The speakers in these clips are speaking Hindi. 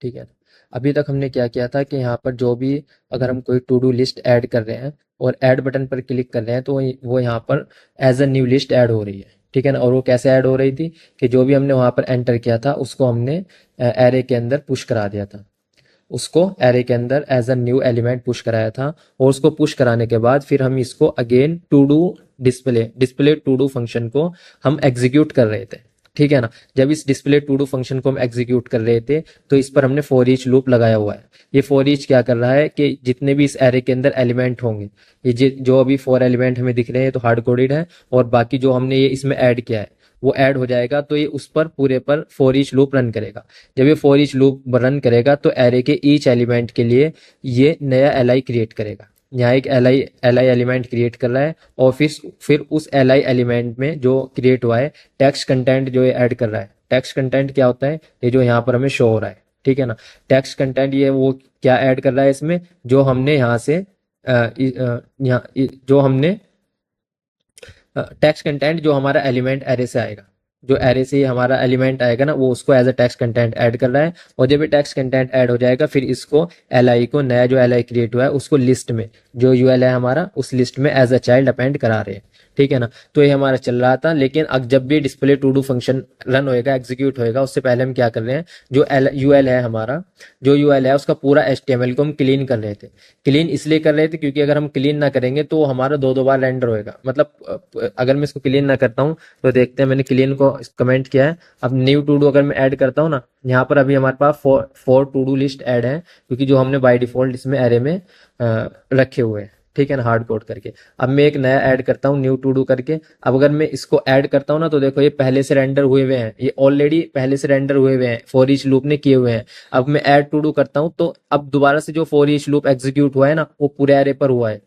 ठीक है। अभी तक हमने क्या किया था कि यहाँ पर जो भी अगर हम कोई टू डू लिस्ट ऐड कर रहे हैं और ऐड बटन पर क्लिक कर रहे हैं तो वो यहाँ पर as a new list add हो रही है। ठीक है ना। और वो कैसे ऐड हो रही थी कि जो भी हमने वहाँ पर एंटर किया था उसको हमने एरे के अंदर पुश करा दिया था, उसको एरे के अंदर as a new element push कराया था। और उसको पुश कराने के बाद फिर हम इसको again to do display to do function को हम एग्जीक्यूट कर रहे थे। ठीक है ना। जब इस डिस्प्ले टू डू फंक्शन को हम एग्जीक्यूट कर रहे थे तो इस पर हमने फॉर ईच लूप लगाया हुआ है। ये फॉर ईच क्या कर रहा है कि जितने भी इस एरे के अंदर एलिमेंट होंगे, ये जो अभी 4 एलिमेंट हमें दिख रहे हैं तो हार्ड कोडेड है, और बाकी जो हमने ये इसमें ऐड किया है वो ऐड हो जाएगा तो ये उस पर पूरे पर फॉर ईच लूप रन करेगा। जब ये फॉर ईच लूप रन करेगा तो एरे के ईच एलिमेंट के लिए ये नया एल क्रिएट करेगा। यहाँ एक एल आई एलिमेंट क्रिएट कर रहा है और फिर उस एल आई एलिमेंट में जो क्रिएट हुआ है टेक्स्ट कंटेंट जो ये ऐड कर रहा है। टेक्स्ट कंटेंट क्या होता है, ये जो यहाँ पर हमें शो हो रहा है। ठीक है ना। टेक्स्ट कंटेंट ये वो क्या ऐड कर रहा है इसमें, जो हमने यहाँ से जो हमने टेक्स्ट कंटेंट जो हमारा एलिमेंट एरे से आएगा, जो एरे से हमारा एलिमेंट आएगा ना वो उसको as a text content add कर रहा है। और जब ये टेक्स्ट कंटेंट ऐड हो जाएगा फिर इसको एल आई को, नया जो एल आई क्रिएट हुआ है उसको लिस्ट में, जो यूएल है हमारा उस लिस्ट में एज अ चाइल्ड अपेंड करा रहे हैं। ठीक है ना। तो ये हमारा चल रहा था, लेकिन अब जब भी display to do function run होएगा, एग्जीक्यूट होएगा, उससे पहले हम क्या कर रहे हैं, जो यूएल है हमारा, जो यूएल है उसका पूरा एचटीएमएल को हम क्लीन कर रहे थे। क्लीन इसलिए कर रहे थे क्योंकि अगर हम क्लीन ना करेंगे तो हमारा दो बार रेंडर होएगा। मतलब अगर मैं इसको क्लीन ना करता हूँ तो देखते हैं, मैंने क्लीन को कमेंट किया है। अब न्यू टू डू अगर मैं ऐड करता हूँ ना, यहाँ पर अभी हमारे पास four to do list add है, क्योंकि जो हमने बाय डिफॉल्ट इसमें एरे में रखे हुए हैं। ठीक है ना, हार्ड कोड करके। अब मैं एक नया ऐड करता हूँ न्यू टू डू करके। अब अगर मैं इसको ऐड करता हूँ ना तो देखो ये पहले से रेंडर हुए हुए हैं, ये ऑलरेडी पहले से रेंडर हुए हुए हैं, फॉर ईच लूप ने किए हुए हैं। अब मैं ऐड टू डू करता हूँ तो अब दोबारा से जो फॉर ईच लूप एग्जीक्यूट हुआ है ना वो पूरे एरे पर हुआ है,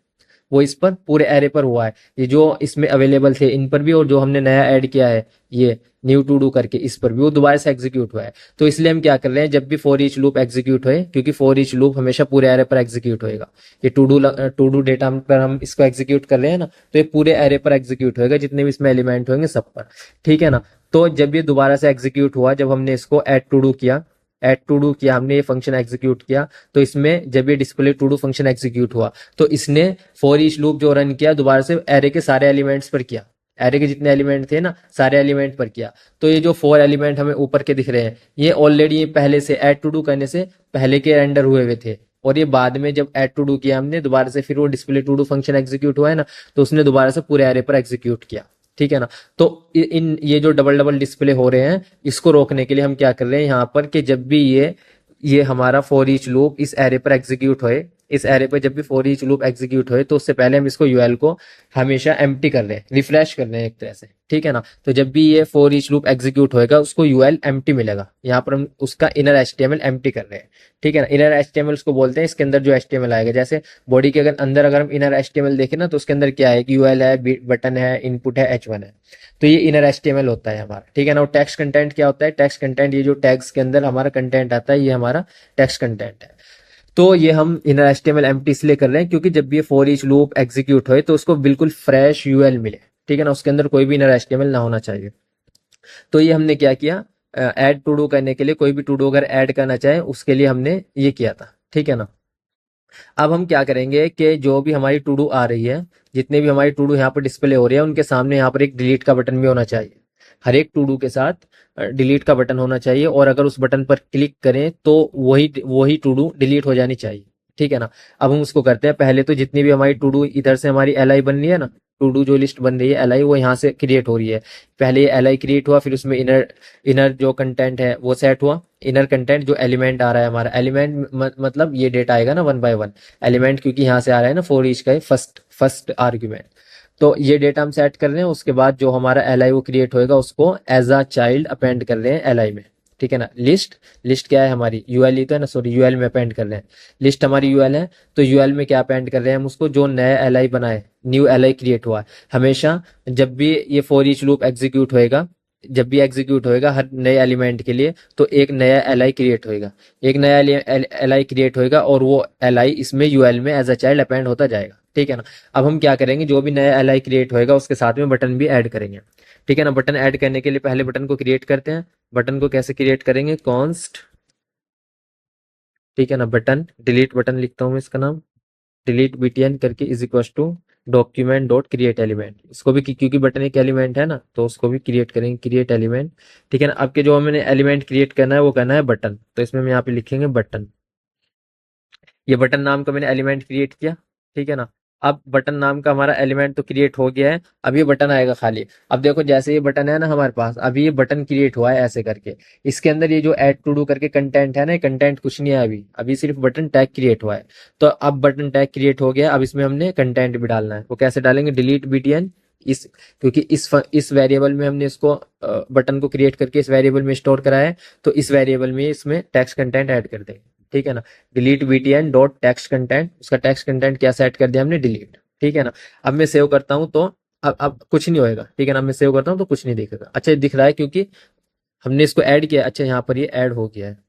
वो इस पर पूरे एरे पर हुआ है। ये जो इसमें अवेलेबल थे इन पर भी, और जो हमने नया ऐड किया है ये न्यू टू डू करके इस पर भी, वो दोबारा से एग्जीक्यूट हुआ है। तो इसलिए हम क्या कर रहे हैं, जब भी फॉर ईच लूप एग्जीक्यूट होए, क्योंकि फॉर ईच लूप हमेशा पूरे एरे पर एग्जीक्यूट होएगा, ये टू डू डेटा पर हम इसको एग्जीक्यूट कर रहे हैं ना, तो ये पूरे एरे पर एग्जीक्यूट होएगा, जितने भी इसमें एलिमेंट होंगे सब पर। ठीक है ना। तो जब ये दोबारा से एग्जीक्यूट हुआ, जब हमने इसको ऐड टू डू किया हमने, ये फंक्शन एग्जीक्यूट किया, तो इसमें जब ये display to do function execute हुआ तो इसने फॉर ईच लूप जो रन किया दोबारा से एरे के सारे एलिमेंट्स पर किया, एरे के जितने एलिमेंट थे ना सारे एलिमेंट पर किया। तो ये जो 4 एलिमेंट हमें ऊपर के दिख रहे हैं ये ऑलरेडी पहले से ऐड टू डू करने से पहले के रेंडर हुए हुए थे, और ये बाद में जब ऐड टू डू किया हमने दोबारा से, फिर वो display to do function execute हुआ है ना, तो उसने दोबारा से पूरे एरे पर एग्जीक्यूट किया। ठीक है ना। तो इन ये जो डबल डबल डिस्प्ले हो रहे हैं इसको रोकने के लिए हम क्या कर रहे हैं यहाँ पर, कि जब भी ये हमारा फॉर ईच लूप इस एरे पर एग्जीक्यूट होए, इस एरे पर जब भी फॉर ईच लूप एग्जीक्यूट होए तो उससे पहले हम इसको यूएल को हमेशा एम्प्टी कर रहे हैं, रिफ्रेश कर रहे हैं एक तरह से। ठीक है ना। तो जब भी ये फॉर ईच लूप एग्जीक्यूट होएगा उसको यूएल एम्प्टी मिलेगा, यहाँ पर हम उसका इनर एचटीएमएल एम्प्टी कर रहे हैं। ठीक है ना। इनर एचटीएमएल उसको बोलते हैं, इसके अंदर जो एचटीएमएल आएगा, जैसे बॉडी के अंदर अगर हम इनर एचटीएमएल देखें ना तो उसके अंदर क्या है कि यूएल है, बटन है, इनपुट है, H1 है। तो ये इनर एचटीएमएल होता है हमारा। ठीक है ना। और टेक्स्ट कंटेंट क्या होता है, टेक्स्ट कंटेंट ये जो टैग्स के अंदर हमारा कंटेंट आता है ये हमारा टेक्स्ट कंटेंट है। तो ये हम इनर एचटीएमएल एम्प्टी इसलिए कर रहे हैं क्योंकि जब भी ये फॉर ईच लूप एग्जीक्यूट होए तो उसको बिल्कुल फ्रेश यूएल मिले। ठीक है ना। उसके अंदर कोई भी इनर एचटीएमएल ना होना चाहिए। तो ये हमने क्या किया, ऐड टू डू करने के लिए, कोई भी टू डू अगर ऐड करना चाहे उसके लिए हमने ये किया था। ठीक है ना। अब हम क्या करेंगे कि जो भी हमारी टू डू आ रही है, जितने भी हमारी टू डू यहाँ पर डिस्प्ले हो रही है उनके सामने यहाँ पर एक डिलीट का बटन भी होना चाहिए। हर एक टू डू के साथ डिलीट का बटन होना चाहिए, और अगर उस बटन पर क्लिक करें तो वही वही टू डू डिलीट हो जानी चाहिए। ठीक है ना। अब हम उसको करते हैं। पहले तो जितनी भी हमारी टू डू इधर से हमारी एल आई बन रही है ना, टू डू जो लिस्ट बन रही है एल आई, वो यहाँ से क्रिएट हो रही है। पहले ये एल आई क्रिएट हुआ, फिर उसमें इनर इनर जो कंटेंट है वो सेट हुआ। इनर कंटेंट जो एलिमेंट आ रहा है हमारा, एलिमेंट मतलब ये डेटा आएगा ना वन बाय वन एलिमेंट, क्योंकि यहाँ से आ रहा है ना फॉर ईच का फर्स्ट आर्ग्यूमेंट। तो ये डेटा हम सेट कर रहे हैं। उसके बाद जो हमारा एल आई वो क्रिएट होएगा उसको एज अ चाइल्ड अपेंड कर रहे हैं एल आई में। ठीक है ना। लिस्ट क्या है हमारी, यूएल ही तो है ना, सॉरी यूएल में अपेंड कर रहे हैं। लिस्ट हमारी यूएल है, तो यूएल में क्या अपेंड कर रहे हैं हम उसको, जो नया एल आई बना है, न्यू एल आई क्रिएट हुआ है। हमेशा जब भी ये फॉर ईच लूप एग्जीक्यूट होएगा, जब भी एग्जीक्यूट होएगा हर नए एलिमेंट के लिए, तो एक नया एल आई क्रिएट होएगा, एक नया एल आई क्रिएट होएगा, और वो एल आई इसमें यूएल में एज अ चाइल्ड अपेंड होता जाएगा। ठीक है ना। अब हम क्या करेंगे, जो भी नया एल आई क्रिएट होएगा उसके साथ में बटन भी ऐड करेंगे। ठीक है ना। बटन ऐड करने के लिए पहले बटन को क्रिएट करते हैं। बटन को कैसे क्रिएट करेंगे, कॉन्स्ट ठीक है ना। बटन डिलीट बटन लिखता हूँ मैं इसका नाम, डिलीट btn करके is equal to document dot create element. इसको भी क्योंकि बटन एक एलिमेंट है ना, तो उसको भी क्रिएट करेंगे, क्रिएट एलिमेंट। ठीक है ना। अब के जो हमें एलिमेंट क्रिएट करना है वो करना है बटन, तो इसमें हम यहाँ पे लिखेंगे बटन। ये बटन नाम का मैंने एलिमेंट क्रिएट किया। ठीक है ना। अब बटन नाम का हमारा एलिमेंट तो क्रिएट हो गया है, अब ये बटन आएगा खाली। अब देखो जैसे ये बटन है ना हमारे पास, अभी ये बटन क्रिएट हुआ है ऐसे करके, इसके अंदर ये जो ऐड टू डू करके कंटेंट है ना, कंटेंट कुछ नहीं है अभी, अभी सिर्फ बटन टैग क्रिएट हुआ है। तो अब बटन टैग क्रिएट हो गया, अब इसमें हमने कंटेंट भी डालना है। वो कैसे डालेंगे, डिलीट btn इस, क्योंकि इस वेरिएबल में हमने इसको बटन को क्रिएट करके इस वेरिएबल में स्टोर करा है, तो इस वेरिएबल में इसमें टेक्स्ट कंटेंट ऐड कर देंगे। ठीक है ना। Delete btn dot text content, उसका टेक्स्ट कंटेंट क्या सेट कर दिया हमने, डिलीट। ठीक है ना। अब मैं सेव करता हूं तो अब कुछ नहीं होएगा। ठीक है ना। मैं सेव करता हूं तो कुछ नहीं दिखेगा। अच्छा ये दिख रहा है क्योंकि हमने इसको ऐड किया। अच्छा यहाँ पर ये ऐड हो गया है।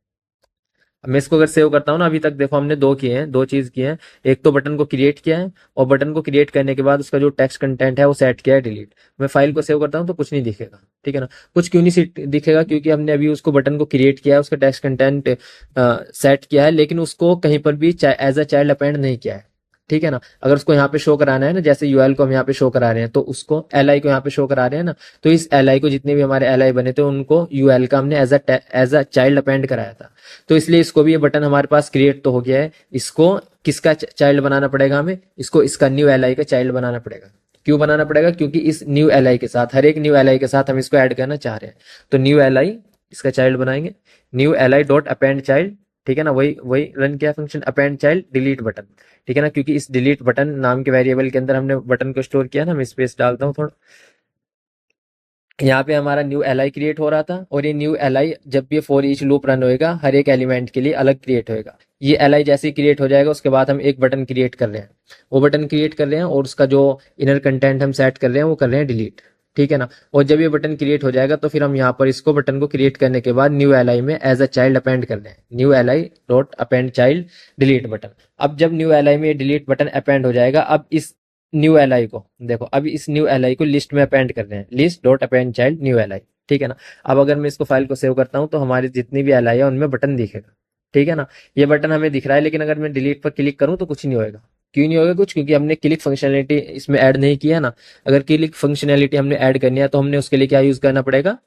अब मैं इसको अगर सेव करता हूँ ना, अभी तक देखो हमने दो किए हैं, दो चीज किए हैं। एक तो बटन को क्रिएट किया है, और बटन को क्रिएट करने के बाद उसका जो टेक्स्ट कंटेंट है वो सेट किया है डिलीट। मैं फाइल को सेव करता हूँ तो कुछ नहीं दिखेगा। ठीक है ना। कुछ क्यों नहीं दिखेगा, क्योंकि हमने अभी उसको बटन को क्रिएट किया है, उसका टेक्स्ट कंटेंट सेट किया है, लेकिन उसको कहीं पर भी एज अ चाइल्ड अपेंड नहीं किया है। ठीक है ना। अगर उसको यहाँ पे शो कराना है ना, जैसे यूएल को हम यहाँ पे शो करा रहे हैं, तो उसको एल को यहाँ पे शो करा रहे हैं ना, तो इस एल को जितने भी हमारे एल बने थे उनको यूएल का हमने एज अ चाइल्ड अपेंड कराया था। तो इसलिए इसको भी ये बटन हमारे पास क्रिएट तो हो गया है, इसको किसका चाइल्ड बनाना पड़ेगा हमें, इसको इसका न्यू एल का चाइल्ड बनाना पड़ेगा। क्यों बनाना पड़ेगा, क्योंकि इस न्यू एल के साथ, हर एक न्यू एल के साथ हम इसको ऐड करना चाह रहे हैं। तो न्यू एल इसका चाइल्ड बनाएंगे, new L dot append child. ठीक है ना। वही वही रन किया function append child delete button. ठीक है ना। क्योंकि इस डिलीट बटन नाम के वेरिएबल के अंदर हमने बटन को स्टोर किया ना, मैं स्पेस डालता हूँ थोड़ा। यहाँ पे हमारा न्यू एल क्रिएट हो रहा था, और ये न्यू एल जब भी फॉर ईच लूप रन होएगा हर एक एलिमेंट के लिए अलग क्रिएट होएगा। ये एल जैसे ही क्रिएट हो जाएगा उसके बाद हम एक बटन क्रिएट कर रहे हैं, वो बटन क्रिएट कर रहे हैं, और उसका जो इनर कंटेंट हम सेट कर रहे हैं वो कर रहे हैं डिलीट। ठीक है ना। और जब ये बटन क्रिएट हो जाएगा तो फिर हम यहाँ पर इसको बटन को क्रिएट करने के बाद न्यू एल में एज अ चाइल्ड अपेंड कर रहे हैं, new L dot append child delete button. अब जब न्यू एल में ये डिलीट बटन अपेंड हो जाएगा, अब इस न्यू एल को देखो, अब इस न्यू एल को लिस्ट में अपेंड कर रहे हैं, list dot append child new L. ठीक है ना। अब अगर मैं इसको फाइल को सेव करता हूँ तो हमारी जितनी भी एल है उनमें बटन दिखेगा। ठीक है ना। ये बटन हमें दिख रहा है, लेकिन अगर मैं डिलीट पर क्लिक करूँ तो कुछ नहीं होएगा। क्यों नहीं होगा कुछ, क्योंकि हमने क्लिक फंक्शनैलिटी इसमें ऐड नहीं किया ना। अगर क्लिक फंक्शनैलिटी हमने ऐड करनी है तो हमने उसके लिए क्या यूज करना पड़ेगा,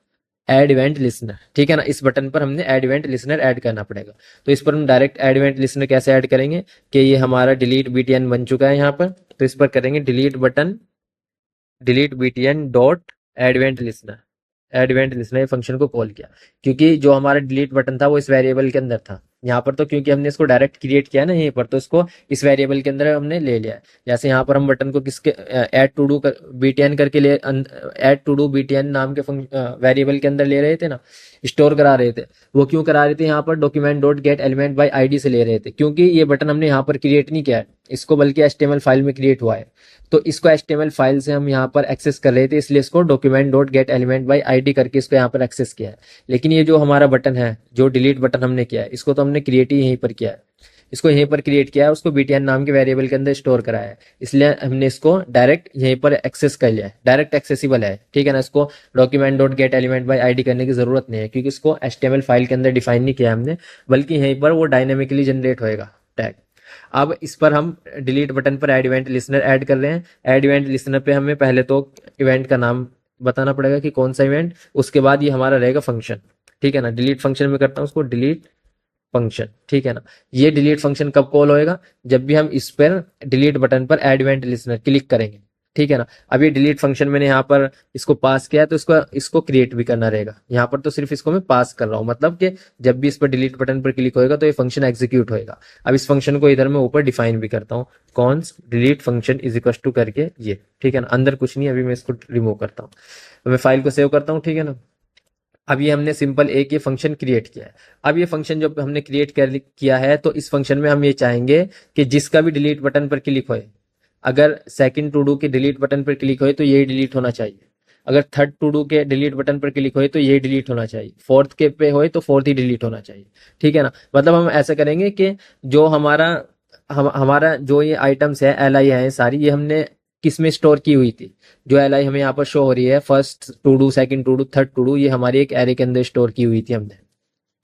एड इवेंट लिसनर। ठीक है ना। इस बटन पर हमने एड इवेंट लिसनर ऐड करना पड़ेगा। तो इस पर हम डायरेक्ट एड इवेंट लिसनर कैसे ऐड करेंगे, कि ये हमारा डिलीट btn बन चुका है यहाँ पर, तो इस पर करेंगे delete button, delete btn dot add event listener. Add event listener function को कॉल किया, क्योंकि जो हमारा डिलीट बटन था वो इस वेरिएबल के अंदर था। यहाँ पर तो क्योंकि हमने इसको डायरेक्ट क्रिएट किया ना यहीं पर, तो इसको इस वेरिएबल के अंदर हमने ले लिया है। जैसे यहाँ पर हम बटन को किसके ऐड टू डू btn करके ले, ऐड टू डू btn नाम के वेरिएबल के अंदर ले रहे थे ना, स्टोर करा रहे थे। वो क्यों करा रहे थे, यहाँ पर document dot gate element by ID से ले रहे थे, क्योंकि ये बटन हमने यहाँ पर क्रिएट नहीं किया है इसको, बल्कि HTML फाइल में क्रिएट हुआ है। तो इसको HTML फाइल से हम यहाँ पर एक्सेस कर रहे थे, इसलिए इसको document dot gate element by ID करके इसको यहाँ पर एक्सेस किया है। लेकिन ये जो हमारा बटन है, जो डिलीट बटन हमने किया है, इसको तो हमने क्रिएट ही यहीं पर किया है, इसको यहीं पर क्रिएट किया है, उसको btn नाम के वेरिएबल के अंदर स्टोर कराया है, इसलिए हमने इसको डायरेक्ट यहीं पर एक्सेस कर लिया है, डायरेक्ट एक्सेसिबल है। ठीक है ना। इसको document dot gate element by ID करने की जरूरत नहीं है, क्योंकि इसको HTML फाइल के अंदर डिफाइन नहीं किया हमने, बल्कि यहीं पर वो डायनेमिकली जनरेट होएगा टैग। अब इस पर हम डिलीट बटन पर एड इवेंट लिसनर ऐड कर रहे हैं। एड इवेंट लिसनर पे हमें पहले तो इवेंट का नाम बताना पड़ेगा कि कौन सा इवेंट, उसके बाद ये हमारा रहेगा फंक्शन। ठीक है ना। डिलीट फंक्शन में करता हूँ उसको डिलीट फंक्शन। ठीक है ना। ये डिलीट फंक्शन कब कॉल होएगा, जब भी हम इस पर डिलीट बटन पर एड इवेंट लिसनर क्लिक करेंगे। ठीक है ना। अब ये डिलीट फंक्शन मैंने यहाँ पर इसको पास किया है, तो इसको क्रिएट भी करना रहेगा। यहाँ पर तो सिर्फ इसको मैं पास कर रहा हूँ, मतलब कि जब भी इस पर डिलीट बटन पर क्लिक होएगा तो ये फंक्शन एग्जीक्यूट होएगा। अब इस फंक्शन को इधर मैं ऊपर डिफाइन भी करता हूँ, const delete function is equal to करके ये। ठीक है ना। अंदर कुछ नहीं, अभी मैं इसको रिमूव करता हूँ, तो मैं फाइल को सेव करता हूँ। ठीक है ना। अब ये हमने सिंपल एक ये फंक्शन क्रिएट किया है। अब ये फंक्शन जो हमने क्रिएट किया है, तो इस फंक्शन में हम ये चाहेंगे कि जिसका भी डिलीट बटन पर क्लिक होए, अगर सेकंड टू डू के डिलीट बटन पर क्लिक होए तो ये डिलीट होना चाहिए, अगर थर्ड टू डू के डिलीट बटन पर क्लिक होए तो ये डिलीट होना चाहिए, फोर्थ के पे होए तो फोर्थ ही डिलीट होना चाहिए। ठीक है ना। मतलब हम ऐसा करेंगे कि जो हमारा जो ये आइटम्स है एल आई है सारी, ये हमने किस में स्टोर की हुई थी। जो एल आई हमें यहाँ पर शो हो रही है, first to do, second to do, third to do, ये हमारी एक एरे के अंदर स्टोर की हुई थी हमने।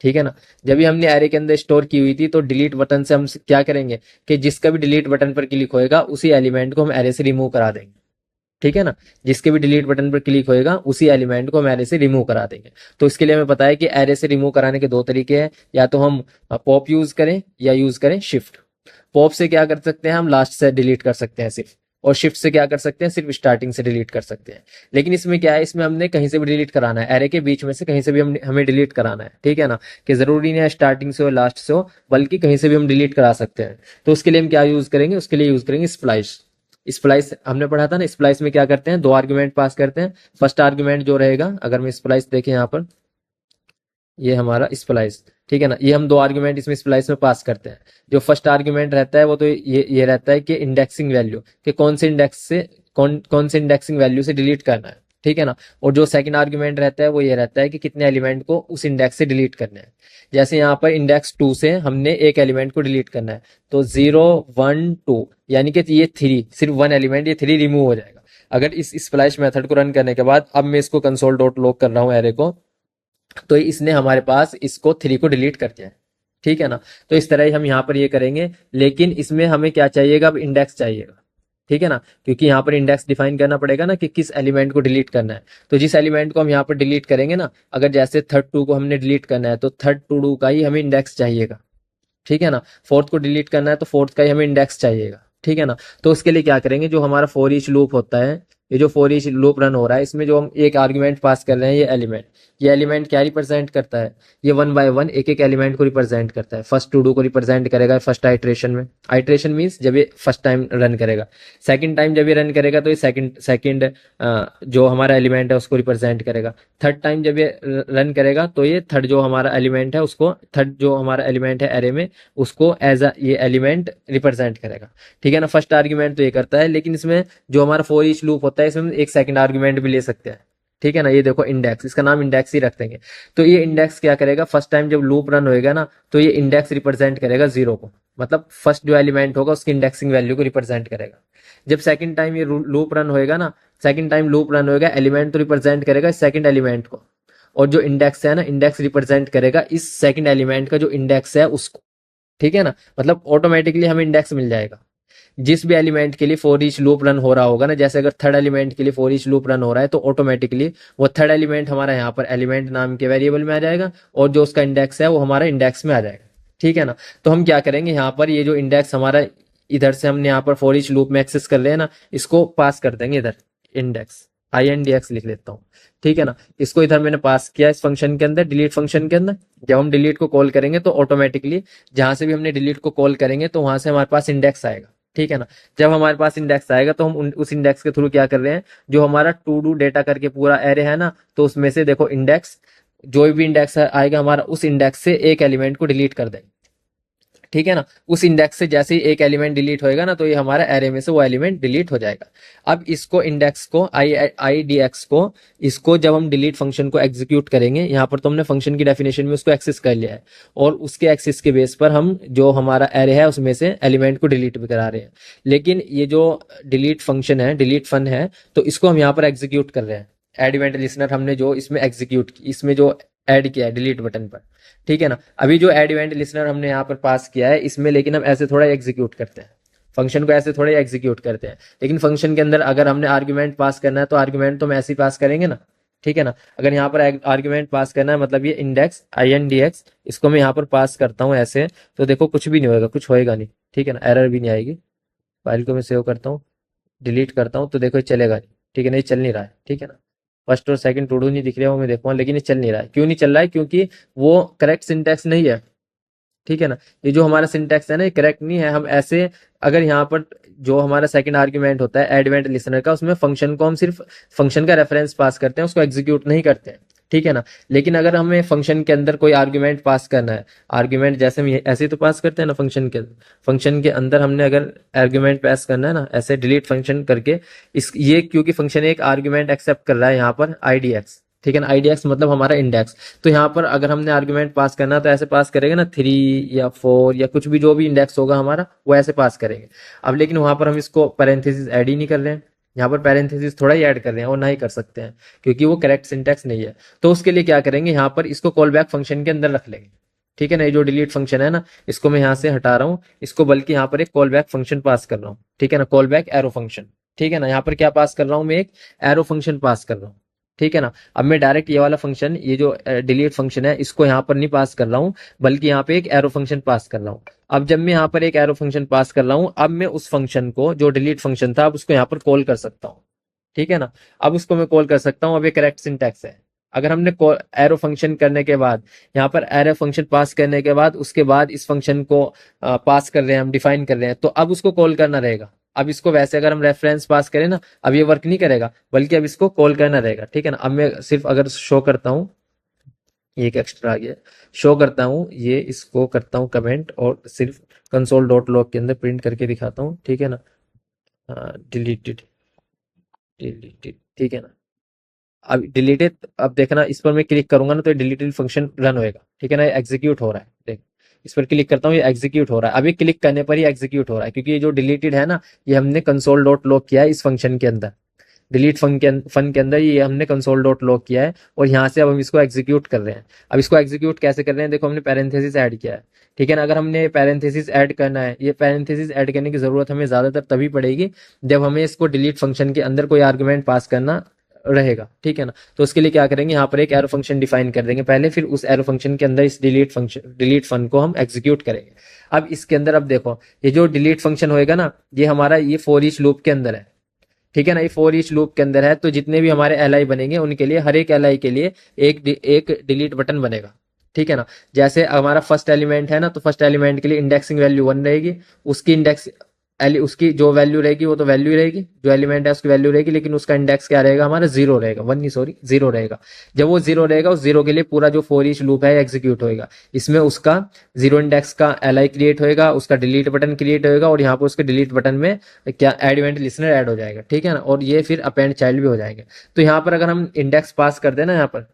ठीक है ना। जब भी हमने एरे के अंदर स्टोर की हुई थी तो डिलीट बटन से हम क्या करेंगे कि जिसका भी डिलीट बटन पर क्लिक होएगा उसी एलिमेंट को हम एरे से रिमूव करा देंगे। ठीक है ना। जिसके भी डिलीट बटन पर क्लिक होएगा उसी एलिमेंट को हम एरे से रिमूव करा देंगे। तो इसके लिए हमें पता है कि एरे से रिमूव कराने के दो तरीके हैं, या तो हम पॉप यूज करें या यूज करें शिफ्ट। पॉप से क्या कर सकते हैं, हम लास्ट से डिलीट कर सकते हैं सिर्फ, और शिफ्ट से क्या कर सकते हैं, सिर्फ स्टार्टिंग से डिलीट कर सकते हैं। लेकिन इसमें क्या है, इसमें हमने कहीं से भी डिलीट कराना है, एरे के बीच में से कहीं से भी हमें डिलीट कराना है। ठीक है ना, कि जरूरी नहीं है स्टार्टिंग से हो लास्ट से हो, बल्कि कहीं से भी हम डिलीट करा सकते हैं। तो उसके लिए हम क्या यूज करेंगे, उसके लिए यूज करेंगे स्प्लाइस। स्प्लाइस हमने पढ़ा था ना, स्प्लाइस में क्या करते हैं, दो आर्ग्यूमेंट पास करते हैं। फर्स्ट आर्ग्यूमेंट जो रहेगा, अगर मैं स्प्लाइस देखें यहाँ पर, ये हमारा स्प्लाइस। ठीक है ना, ये हम दो आर्ग्यूमेंट इसमें स्प्लाइस में पास करते हैं। जो फर्स्ट आर्ग्यूमेंट रहता है वो तो ये रहता है कि इंडेक्सिंग वैल्यू, कि कौन से इंडेक्स से कौन से इंडेक्सिंग वैल्यू से डिलीट करना है। ठीक है ना। और जो सेकंड आर्ग्यूमेंट रहता है वो ये रहता है कि कितने एलिमेंट को उस इंडेक्स से डिलीट करना है। जैसे यहाँ पर इंडेक्स 2 से हमने एक एलिमेंट को डिलीट करना है, तो 0 1 2, यानी कि ये 3, सिर्फ वन एलिमेंट, ये 3 रिमूव हो जाएगा अगर इस स्प्लैश मेथड को रन करने के बाद। अब मैं इसको कंसोल डॉट लॉग कर रहा हूँ एरे को, तो इसने हमारे पास इसको 3 को डिलीट कर दिया है। ठीक है ना। तो इस तरह ही हम यहाँ पर ये करेंगे, लेकिन इसमें हमें क्या चाहिएगा, अब इंडेक्स चाहिएगा। ठीक है ना, क्योंकि यहाँ पर इंडेक्स डिफाइन करना पड़ेगा ना कि किस एलिमेंट को डिलीट करना है। तो जिस एलिमेंट को हम यहाँ पर डिलीट करेंगे ना, अगर जैसे 32 को हमने डिलीट करना है तो 32 का ही हमें इंडेक्स चाहिएगा। ठीक है ना। फोर्थ को डिलीट करना है तो फोर्थ का ही हमें इंडेक्स चाहिएगा। ठीक है ना। तो उसके लिए क्या करेंगे, जो हमारा फॉर ईच लूप होता है, ये जो फॉर ईच लूप रन हो रहा है, इसमें जो हम एक आर्ग्यूमेंट पास कर रहे हैं, ये एलिमेंट क्या रिप्रेजेंट करता है, ये वन बाय वन एक एक एलिमेंट को रिप्रेजेंट करता है। फर्स्ट टू डू को रिप्रेजेंट करेगा फर्स्ट आइट्रेशन में, आइट्रेशन मीन्स जब ये फर्स्ट टाइम रन करेगा। सेकंड टाइम जब ये रन करेगा तो ये सेकंड जो हमारा एलिमेंट है उसको रिप्रेजेंट करेगा। थर्ड टाइम जब ये रन करेगा तो ये थर्ड जो हमारा एलिमेंट है उसको, थर्ड जो हमारा एलिमेंट है एरे में, उसको एज अ ये एलिमेंट रिप्रेजेंट करेगा। ठीक है ना। फर्स्ट आर्ग्यूमेंट तो ये करता है, लेकिन इसमें जो हमारा फॉर ईच लूप होता है इसमें एक सेकंड आर्ग्यूमेंट भी ले सकते हैं। ठीक है ना। ये देखो इंडेक्स, इसका नाम इंडेक्स ही रख देंगे। तो ये इंडेक्स क्या करेगा, फर्स्ट टाइम जब लूप रन होएगा ना, तो ये इंडेक्स रिप्रेजेंट करेगा 0 को, मतलब फर्स्ट जो एलिमेंट होगा उसकी इंडेक्सिंग वैल्यू को रिप्रेजेंट करेगा। जब सेकंड टाइम ये लूप रन होएगा ना, सेकंड टाइम लूप रन होएगा, एलिमेंट तो रिप्रेजेंट करेगा सेकंड एलिमेंट को, और जो इंडेक्स है ना, इंडेक्स रिप्रेजेंट करेगा इस सेकंड एलिमेंट का जो इंडेक्स है उसको। ठीक है ना। मतलब ऑटोमेटिकली हमें इंडेक्स मिल जाएगा जिस भी एलिमेंट के लिए फॉर ईच लूप रन हो रहा होगा ना। जैसे अगर थर्ड एलिमेंट के लिए फॉर ईच लूप रन हो रहा है तो ऑटोमेटिकली वो थर्ड एलिमेंट हमारा यहाँ पर एलिमेंट नाम के वेरिएबल में आ जाएगा, और जो उसका इंडेक्स है वो हमारा इंडेक्स में आ जाएगा। ठीक है ना। तो हम क्या करेंगे, यहाँ पर ये जो इंडेक्स हमारा इधर से हमने यहाँ पर फॉर ईच लूप में एक्सेस कर लिया ना, इसको पास कर देंगे इधर, इंडेक्स INDX लिख लेता हूँ। ठीक है ना। इसको इधर मैंने पास किया इस फंक्शन के अंदर, डिलीट फंक्शन के अंदर। जब हम डिलीट को कॉल करेंगे तो ऑटोमेटिकली जहां से भी हमने डिलीट को कॉल करेंगे तो वहां से हमारे पास इंडेक्स आएगा। ठीक है ना। जब हमारे पास इंडेक्स आएगा तो हम उस इंडेक्स के थ्रू क्या कर रहे हैं, जो हमारा टू डू डेटा करके पूरा एरे है ना, तो उसमें से देखो इंडेक्स, जो भी इंडेक्स आएगा हमारा, उस इंडेक्स से एक एलिमेंट को डिलीट कर देंगे। ठीक है ना। उस इंडेक्स से जैसे ही एक एलिमेंट डिलीट होएगा ना, तो ये हमारा एरे में से वो एलिमेंट डिलीट हो जाएगा। अब इसको इंडेक्स को IDX को, इसको जब हम डिलीट फंक्शन को एग्जीक्यूट करेंगे, यहाँ पर तो हमने फंक्शन की डेफिनेशन में उसको एक्सेस कर लिया है, और उसके एक्सेस के बेस पर हम जो हमारा एरे है उसमें से एलिमेंट को डिलीट भी करा रहे हैं। लेकिन ये जो डिलीट फंक्शन है, डिलीट फन है, तो इसको हम यहाँ पर एग्जीक्यूट कर रहे हैं। एड इवेंट लिसनर हमने जो इसमें एग्जीक्यूट, इसमें जो ऐड किया है डिलीट बटन पर। ठीक है ना। अभी जो एड इवेंट लिसनर हमने यहाँ पर पास किया है इसमें, लेकिन हम ऐसे थोड़ा एग्जीक्यूट करते हैं फंक्शन को, ऐसे थोड़े एग्जीक्यूट करते हैं। लेकिन फंक्शन के अंदर अगर हमने आर्ग्यूमेंट पास करना है तो आर्ग्यूमेंट तो हम ऐसे ही पास करेंगे ना। ठीक है ना। अगर यहाँ पर आर्ग्यूमेंट पास करना है, मतलब ये इंडेक्स INDX, इसको मैं यहाँ पर पास करता हूँ ऐसे, तो देखो कुछ भी नहीं होगा, कुछ होएगा नहीं। ठीक है ना, एरर भी नहीं आएगी। फाइल को मैं सेव करता हूँ, डिलीट करता हूँ, तो देखो ये चलेगा नहीं। ठीक है ना, ये चल नहीं रहा है। ठीक है ना। फर्स्ट और सेकंड टू डू नहीं दिख रहा है, वो मैं देखूंगा, लेकिन ये चल नहीं रहा है। क्यों नहीं चल रहा है, क्योंकि वो करेक्ट सिंटैक्स नहीं है। ठीक है ना। ये जो हमारा सिंटैक्स है ना, ये करेक्ट नहीं है। हम ऐसे, अगर यहाँ पर जो हमारा सेकंड आर्ग्यूमेंट होता है एड इवेंट लिसनर का, उसमें फंक्शन को हम सिर्फ फंक्शन का रेफरेंस पास करते हैं, उसको एग्जीक्यूट नहीं करते हैं। ठीक है ना। लेकिन अगर हमें फंक्शन के अंदर कोई आर्ग्यूमेंट पास करना है, आर्ग्यूमेंट जैसे हम ऐसे ही तो पास करते हैं ना फंक्शन के अंदर हमने अगर आर्ग्यूमेंट पास करना है ना, ऐसे डिलीट फंक्शन करके, इस ये क्योंकि फंक्शन एक आर्ग्यूमेंट एक्सेप्ट कर रहा है यहाँ पर IDX। ठीक है ना। IDX मतलब हमारा इंडेक्स। तो यहाँ पर अगर हमने आर्ग्यूमेंट पास करना तो ऐसे पास करेंगे ना, 3 या 4 या कुछ भी, जो भी इंडेक्स होगा हमारा वो ऐसे पास करेंगे। अब लेकिन वहां पर हम इसको पैरेंथेसिस ऐड ही नहीं कर रहे हैं। यहाँ पर पैरेंथेसिस थोड़ा ही ऐड कर रहे हैं और ना ही कर सकते हैं क्योंकि वो करेक्ट सिंटैक्स नहीं है। तो उसके लिए क्या करेंगे, यहाँ पर इसको कॉल बैक फंक्शन के अंदर रख लेंगे। ठीक है ना, ये जो डिलीट फंक्शन है ना, इसको मैं यहाँ से हटा रहा हूँ, इसको बल्कि यहाँ पर एक कॉल बैक फंक्शन पास कर रहा हूँ। ठीक है ना, कॉल बैक एरो फंक्शन। ठीक है ना, यहाँ पर क्या पास कर रहा हूँ मैं, एक एरो फंक्शन पास कर रहा हूँ। ठीक है ना, अब मैं डायरेक्ट ये वाला फंक्शन, ये जो डिलीट फंक्शन है, इसको यहाँ पर नहीं पास कर रहा हूँ, बल्कि यहाँ पे एक एरो फंक्शन पास कर रहा हूँ। अब जब मैं यहाँ पर एक एरो फंक्शन पास कर रहा हूँ, अब मैं उस फंक्शन को, जो डिलीट फंक्शन था, अब उसको यहाँ पर कॉल कर सकता हूँ। ठीक है ना, अब उसको मैं कॉल कर सकता हूँ। अब ये करेक्ट सिंटैक्स है। अगर हमने एरो फंक्शन करने के बाद, यहाँ पर एरो फंक्शन पास करने के बाद, उसके बाद इस फंक्शन को पास कर रहे हैं, हम डिफाइन कर रहे हैं, तो अब उसको कॉल करना रहेगा। अब इसको वैसे अगर हम रेफरेंस पास करें ना, अब ये वर्क नहीं करेगा, बल्कि अब इसको कॉल करना रहेगा। ठीक है ना, अब मैं सिर्फ अगर शो करता हूँ, ये एक एक्स्ट्रा आ गया, शो करता हूँ, ये इसको करता हूँ कमेंट, और सिर्फ कंसोल डॉट लॉग के अंदर प्रिंट करके दिखाता हूँ। ठीक है ना, डिलीटेड, डिलीटेड। ठीक है ना, अब डिलीटेड, अब देखना इस पर मैं क्लिक करूंगा ना, तो डिलीटेड फंक्शन रन होएगा। ठीक है ना, एग्जीक्यूट हो रहा है, देख इस पर क्लिक करता हूँ, ये एग्जीक्यूट हो रहा है। अभी क्लिक करने पर ही एग्जीक्यूट हो रहा है, क्योंकि ये जो डिलीटेड है ना, ये हमने कंसोल डॉट लॉग किया है इस फंक्शन के अंदर, डिलीट फन के अंदर ये हमने कंसोल डॉट लॉग किया है, और यहाँ से अब हम इसको एग्जीक्यूट कर रहे हैं। अब इसको एग्जीक्यूट कैसे कर रहे हैं, देखो हमने पैरेंथेसिस ऐड किया है। ठीक है ना, अगर हमने पैरेंथेसिस ऐड करना है, ये पैरेंथेसिस ऐड करने की जरूरत हमें ज्यादातर तभी पड़ेगी जब हमें इसको डिलीट फंक्शन के अंदर कोई आर्गुमेंट पास करना रहेगा। ठीक है ना, तो उसके लिए क्या करेंगे, यहाँ पर एक एरो फंक्शन डिफाइन कर देंगे पहले, फिर उस एरो फंक्शन के अंदर इस डिलीट फन को हम एग्जीक्यूट करेंगे। अब इसके अंदर, अब देखो ये जो डिलीट फंक्शन होएगा ना, ये हमारा ये फॉर ईच लूप के अंदर है। ठीक है ना, ये फॉर ईच लूप के अंदर है, तो जितने भी हमारे एल बनेंगे उनके लिए, हर एक एल के लिए एक डिलीट बटन बनेगा। ठीक है ना, जैसे हमारा फर्स्ट एलिमेंट है ना, तो फर्स्ट एलिमेंट के लिए इंडेक्सिंग वैल्यू 1 रहेगी, उसकी इंडेक्स उसकी जो वैल्यू रहेगी वो तो वैल्यू ही रहेगी, जो एलिमेंट है उसकी वैल्यू रहेगी, लेकिन उसका इंडेक्स क्या रहेगा, हमारा जीरो रहेगा, वन नहीं सॉरी, जीरो रहेगा। जब वो जीरो रहेगा, उस जीरो के लिए पूरा जो फॉर ईच लूप है एग्जीक्यूट होएगा। इसमें उसका जीरो इंडेक्स का एल क्रिएट होएगा, उसका डिलीट बटन क्रिएट होएगा, और यहाँ पर उसके डिलीट बटन में क्या ऐड इवेंट लिसनर ऐड हो जाएगा। ठीक है ना, और ये फिर अपेंड चाइल्ड भी हो जाएंगे। तो यहाँ पर अगर हम इंडेक्स पास कर देना, यहाँ पर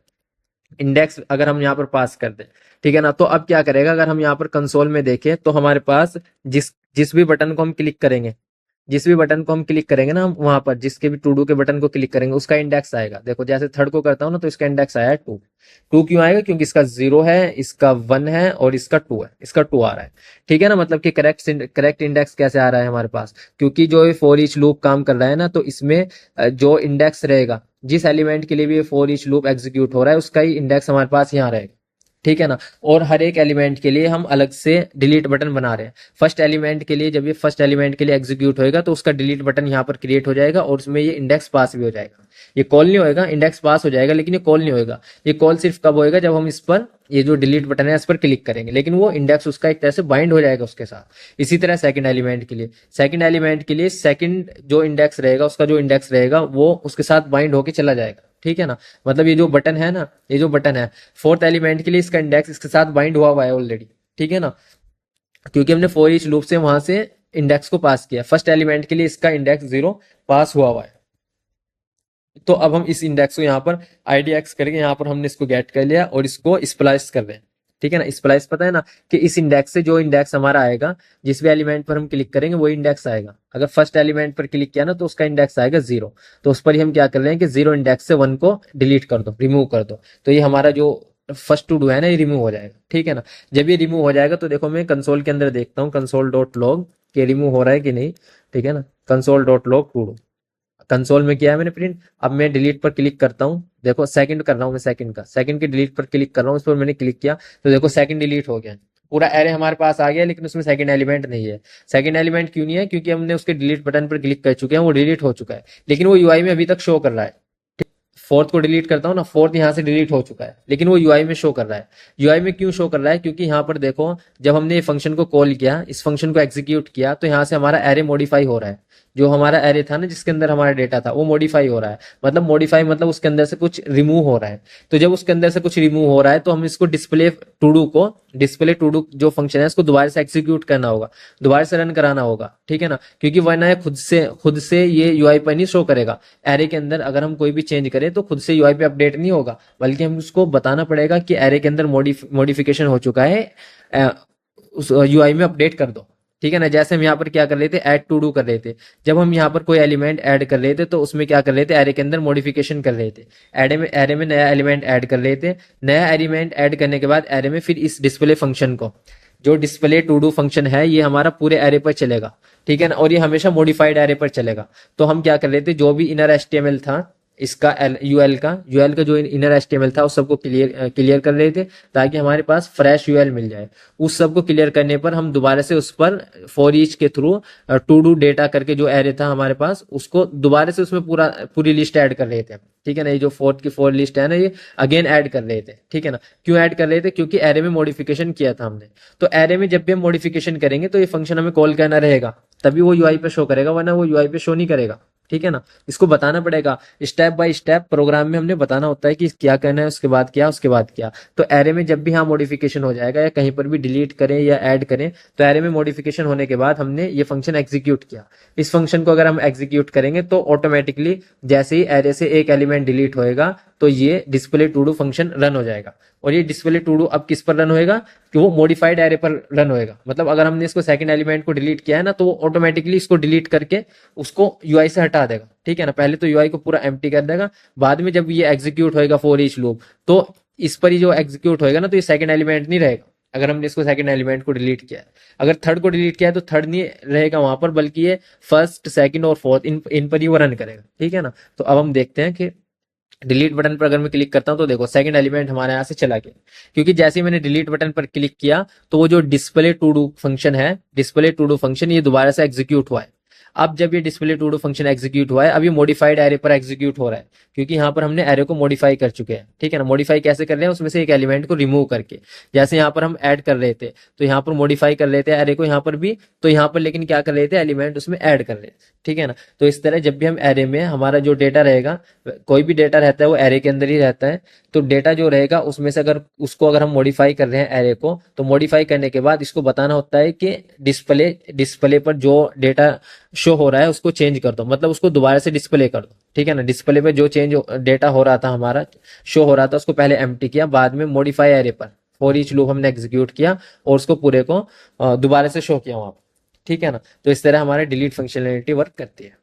इंडेक्स अगर हम यहाँ पर पास कर दें, ठीक है ना, तो अब क्या करेगा, अगर हम यहाँ पर कंसोल में देखें, तो हमारे पास जिस जिस भी बटन को हम क्लिक करेंगे, जिस भी बटन को हम क्लिक करेंगे ना, हम वहां पर जिसके भी टू डू के बटन को क्लिक करेंगे, उसका इंडेक्स आएगा। देखो जैसे थर्ड को करता हूँ ना, तो इसका इंडेक्स आया है 2। 2 क्यों आएगा, क्योंकि इसका 0 है, इसका 1 है, और इसका 2 है, इसका 2 आ रहा है। ठीक है ना, मतलब कि करेक्ट इंडेक्स कैसे आ रहा है हमारे पास, क्योंकि जो ये फॉर ईच लूप काम कर रहा है ना, तो इसमें जो इंडेक्स रहेगा, जिस एलिमेंट के लिए भी फॉर ईच लूप एग्जीक्यूट हो रहा है, उसका ही इंडेक्स हमारे पास यहाँ रहेगा। ठीक है ना, और हर एक एलिमेंट के लिए हम अलग से डिलीट बटन बना रहे हैं। फर्स्ट एलिमेंट के लिए, जब ये फर्स्ट एलिमेंट के लिए एग्जीक्यूट होएगा, तो उसका डिलीट बटन यहाँ पर क्रिएट हो जाएगा, और उसमें ये इंडेक्स पास भी हो जाएगा। ये कॉल नहीं होएगा, इंडेक्स पास हो जाएगा, लेकिन ये कॉल नहीं होएगा। ये कॉल सिर्फ कब होएगा, जब हम इस पर, ये जो डिलीट बटन है, इस पर क्लिक करेंगे, लेकिन वो इंडेक्स उसका एक तरह से बाइंड हो जाएगा उसके साथ। इसी तरह सेकंड एलिमेंट के लिए, सेकंड जो इंडेक्स रहेगा, उसका जो इंडेक्स रहेगा, वो उसके साथ बाइंड होके चला जाएगा। ठीक है ना, मतलब ये जो बटन है ना, ये जो बटन है, फोर्थ एलिमेंट के लिए इसका इंडेक्स इसके साथ बाइंड हुआ है ऑलरेडी। ठीक है ना, क्योंकि हमने फॉर ईच लूप से वहां से इंडेक्स को पास किया। फर्स्ट एलिमेंट के लिए इसका इंडेक्स 0 पास हुआ है। तो अब हम इस इंडेक्स को यहाँ पर IDX करके, यहाँ पर हमने इसको गेट कर लिया, और इसको स्प्लाइस कर रहे हैं। ठीक है ना, स्प्लाइस पता है ना, कि इस इंडेक्स से जो इंडेक्स हमारा आएगा, जिस भी एलिमेंट पर हम क्लिक करेंगे वो इंडेक्स आएगा। अगर फर्स्ट एलिमेंट पर क्लिक किया ना, तो उसका इंडेक्स आएगा 0, तो उस पर ही हम क्या कर रहे हैं कि 0 इंडेक्स से 1 को डिलीट कर दो, रिमूव कर दो, तो ये हमारा जो फर्स्ट टू डू है ना, ये रिमूव हो जाएगा। ठीक है ना, जब ये रिमूव हो जाएगा, तो देखो मैं कंसोल के अंदर देखता हूँ, कंसोल डॉट लॉग के रिमूव हो रहा है कि नहीं। ठीक है ना, console dot log to do, console में किया है मैंने प्रिंट। अब मैं डिलीट पर क्लिक करता हूँ, देखो सेकंड कर रहा हूँ मैं, सेकंड के डिलीट पर क्लिक कर रहा हूँ, इस पर मैंने क्लिक किया, तो देखो सेकंड डिलीट हो गया। पूरा एरे हमारे पास आ गया, लेकिन उसमें सेकंड एलिमेंट नहीं है। सेकंड एलिमेंट क्यों नहीं है, क्योंकि हमने उसके डिलीट बटन पर क्लिक कर चुके हैं, वो डिलीट हो चुका है, लेकिन वो यूआई में अभी तक शो कर रहा है। फोर्थ को डिलीट करता हूँ ना, फोर्थ यहाँ से डिलीट हो चुका है, लेकिन वो यूआई में शो कर रहा है। यूआई में क्यों शो कर रहा है, क्योंकि यहाँ पर देखो, जब हमने ये फंक्शन को कॉल किया, इस फंक्शन को एग्जीक्यूट किया, तो यहाँ से हमारा एरे मॉडिफाई हो रहा है। जो हमारा एरे था ना, जिसके अंदर हमारा डेटा था, वो मॉडिफाई हो रहा है। मतलब मॉडिफाई मतलब उसके अंदर से कुछ रिमूव हो रहा है। तो जब उसके अंदर से कुछ रिमूव हो रहा है, तो हम इसको डिस्प्ले टू डू जो फंक्शन है, इसको दोबारा से एग्जीक्यूट करना होगा, दोबारा से रन कराना होगा। ठीक है ना, क्योंकि वरना ये खुद से ये यूआई पर नहीं शो करेगा। एरे के अंदर अगर हम कोई भी चेंज करें, तो खुद से यूआई पे अपडेट नहीं होगा, बल्कि हम उसको बताना पड़ेगा कि एरे के अंदर मॉडिफिकेशन हो चुका है, उस यूआई में अपडेट कर दो। ठीक है ना। जैसे हम यहाँ पर क्या कर रहे थे, ऐड टू डू कर रहे थे। जब हम यहाँ पर कोई एलिमेंट ऐड कर रहे थे तो उसमें क्या कर रहे थे, एरे के अंदर मॉडिफिकेशन कर रहे थे। एरे में नया एलिमेंट ऐड कर रहे थे। नया एलिमेंट ऐड करने के बाद एरे में फिर इस डिस्प्ले फंक्शन को, जो डिस्प्ले टू डू फंक्शन है, ये हमारा पूरे एरे पर चलेगा। ठीक है ना। और ये हमेशा मॉडिफाइड एरे पर चलेगा। तो हम क्या कर रहे थे, जो भी इनर एचटीएमएल था इसका, यूएल का जो इनर एचटीएमएल था उस सबको क्लियर कर रहे थे, ताकि हमारे पास फ्रेश यूएल मिल जाए। उस सबको क्लियर करने पर हम दोबारा से उस पर फॉर ईच के थ्रू टू डू डेटा करके जो एरे था हमारे पास, उसको दोबारा से उसमें पूरी लिस्ट ऐड कर रहे थे। ठीक है ना। ये जो फोर्थ की फोर लिस्ट है ना, ये अगेन ऐड कर रहे थे। ठीक है ना। क्यों ऐड कर रहे थे, क्योंकि एरे में मॉडिफिकेशन किया था हमने। तो एरे में जब भी हम मॉडिफिकेशन करेंगे तो ये फंक्शन हमें कॉल करना रहेगा, तभी वो यूआई पे शो करेगा, वरना वो यूआई पे शो नहीं करेगा। ठीक है ना। इसको बताना पड़ेगा स्टेप बाय स्टेप, प्रोग्राम में हमने बताना होता है कि क्या करना है, उसके बाद क्या, उसके बाद क्या। तो एरे में जब भी यहाँ मॉडिफिकेशन हो जाएगा, या कहीं पर भी डिलीट करें या ऐड करें, तो एरे में मॉडिफिकेशन होने के बाद हमने ये फंक्शन एग्जीक्यूट किया। इस फंक्शन को अगर हम एग्जीक्यूट करेंगे तो ऑटोमेटिकली जैसे ही एरे से एक एलिमेंट डिलीट होएगा तो ये display to do function run हो जाएगा। और ये डिस्प्ले टू डू अब किस पर रन होएगा, कि वो मॉडिफाइड एरे पर रन होएगा। मतलब अगर हमने इसको सेकंड एलिमेंट को डिलीट किया है ना, तो वो ऑटोमेटिकली इसको डिलीट करके उसको यूआई से हटा देगा। ठीक है ना। पहले तो यूआई को पूरा एम्प्टी कर देगा, बाद में जब ये एग्जीक्यूट होएगा फॉर ईच लूप, तो इस पर ही जो एग्जीक्यूट होएगा ना, तो ये सेकंड एलिमेंट नहीं रहेगा। अगर हमने इसको सेकंड एलिमेंट को डिलीट किया है, अगर थर्ड को डिलीट किया है तो थर्ड नहीं रहेगा वहां पर, बल्कि ये फर्स्ट, सेकंड और फोर्थ इन पर ही वो रन करेगा। ठीक है ना। तो अब हम देखते हैं कि डिलीट बटन पर अगर मैं क्लिक करता हूं तो देखो सेकंड एलिमेंट हमारे यहां से चला गया, क्योंकि जैसे ही मैंने डिलीट बटन पर क्लिक किया तो वो जो डिस्प्ले टू डू फंक्शन है, डिस्प्ले टू डू फंक्शन ये दोबारा से एग्जीक्यूट हुआ है। अब जब ये display to do function execute हुआ है, अब ये मॉडिफाइड एरे पर एग्जीक्यूट हो रहा है, क्योंकि यहाँ पर हमने एरे को मॉडिफाई कर चुके हैं। ठीक है ना। मॉडिफाई कैसे कर रहे हैं, उसमें से एक एलिमेंट को रिमूव करके। जैसे यहाँ पर हम ऐड कर रहे थे तो यहाँ पर मॉडिफाई कर रहे थे एरे को, यहाँ पर भी। तो यहाँ पर लेकिन क्या कर रहे थे, एलिमेंट उसमें ऐड कर रहे थे। ठीक है ना। तो इस तरह जब भी हम एरे में हमारा जो डेटा रहेगा, कोई भी डेटा रहता है वो एरे के अंदर ही रहता है, तो डेटा जो रहेगा उसमें से अगर उसको अगर हम मॉडिफाई कर रहे हैं एरे को, तो मॉडिफाई करने के बाद इसको बताना होता है कि डिस्प्ले पर जो डेटा शो हो रहा है उसको चेंज कर दो, मतलब उसको दोबारा से डिस्प्ले कर दो। ठीक है ना। डिस्प्ले पे जो चेंज डेटा हो रहा था हमारा, शो हो रहा था, उसको पहले एम्प्टी किया, बाद में मॉडिफाई एरे पर फॉर ईच लूप हमने एग्जीक्यूट किया और उसको पूरे को दोबारा से शो किया वहां पर। ठीक है ना। तो इस तरह हमारे डिलीट फंक्शनलिटी वर्क करती है।